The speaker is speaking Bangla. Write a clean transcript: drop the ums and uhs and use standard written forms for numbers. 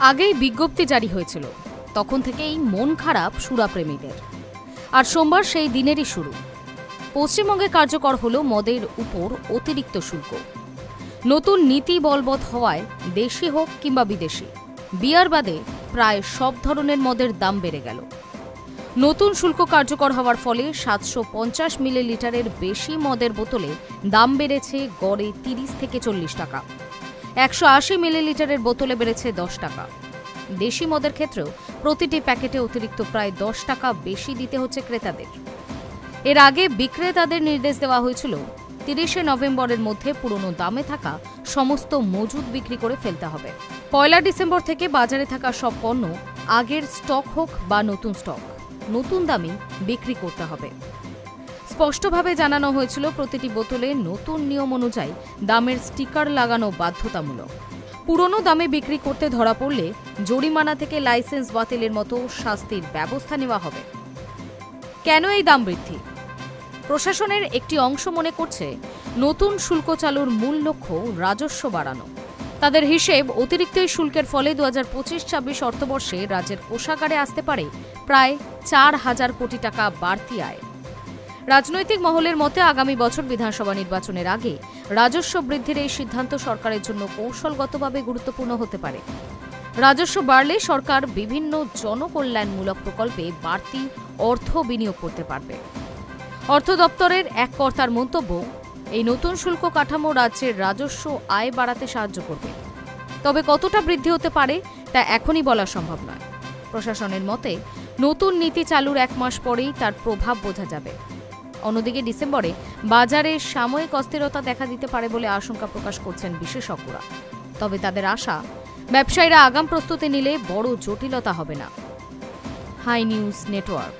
আগেই বিজ্ঞপ্তি জারি হয়েছিল, তখন থেকেই মন খারাপ সুরাপ্রেমীদের। আর সোমবার সেই দিনেরই শুরু। পশ্চিমবঙ্গে কার্যকর হল মদের উপর অতিরিক্ত শুল্ক। নতুন নীতি বলবৎ হওয়ায় দেশি হোক কিংবা বিদেশি, বিয়ার বাদে প্রায় সব ধরনের মদের দাম বেড়ে গেল। নতুন শুল্ক কার্যকর হওয়ার ফলে 750 মিলিলিটারের বেশি মদের বোতলে দাম বেড়েছে গড়ে 30 থেকে 40 টাকা। 180 মিলিলিটারের বোতলে বেড়েছে 10 টাকা। দেশি মদের ক্ষেত্রেও প্রতিটি প্যাকেটে অতিরিক্ত প্রায় 10 টাকা বেশি দিতে হচ্ছে ক্রেতাদের। এর আগে বিক্রেতাদের নির্দেশ দেওয়া হয়েছিল 30 নভেম্বরের মধ্যে পুরনো দামে থাকা সমস্ত মজুদ বিক্রি করে ফেলতে হবে। 1 ডিসেম্বর থেকে বাজারে থাকা সব পণ্য আগের স্টক হোক বা নতুন স্টক, নতুন দামে বিক্রি করতে হবে। স্পষ্টভাবে জানানো হয়েছিল প্রতিটি বোতলে নতুন নিয়ম অনুযায়ী দামের স্টিকার লাগানো বাধ্যতামূলক। পুরনো দামে বিক্রি করতে ধরা পড়লে জরিমানা থেকে লাইসেন্স বাতিলের মতো শাস্তির ব্যবস্থা নেওয়া হবে। কেন এই দাম বৃদ্ধি? প্রশাসনের একটি অংশ মনে করছে নতুন শুল্ক চালুর মূল লক্ষ্য রাজস্ব বাড়ানো। তাদের হিসেব, অতিরিক্ত এই শুল্কের ফলে 2025-26 অর্থবর্ষে রাজ্যের কোষাগারে আসতে পারে প্রায় 4,000 কোটি টাকা বাড়তি আয়। রাজনৈতিক মহলের মতে আগামী বছর বিধানসভা নির্বাচনের আগে রাজস্ব বৃদ্ধির এই সিদ্ধান্ত সরকারের জন্য কৌশলগতভাবে গুরুত্বপূর্ণ হতে পারে। রাজস্ব বাড়লে সরকার বিভিন্ন জনকল্যাণমূলক প্রকল্পে বাড়তি অর্থ বিনিয়োগ করতে পারবে। অর্থ দপ্তরের এক কর্তার মন্তব্য, এই নতুন শুল্ক কাঠামো রাজ্যের রাজস্ব আয় বাড়াতে সাহায্য করবে। তবে কতটা বৃদ্ধি হতে পারে তা এখনই বলা সম্ভব নয়। প্রশাসনের মতে নতুন নীতি চালুর 1 মাস পরেই তার প্রভাব বোঝা যাবে। অন্যদিকে ডিসেম্বরে বাজারে সাময়িক অস্থিরতা দেখা দিতে পারে বলে আশঙ্কা প্রকাশ করছেন বিশেষজ্ঞরা। তবে তাদের আশা, ব্যবসায়ীরা আগাম প্রস্তুতি নিলে বড় জটিলতা হবে না। Hi news network.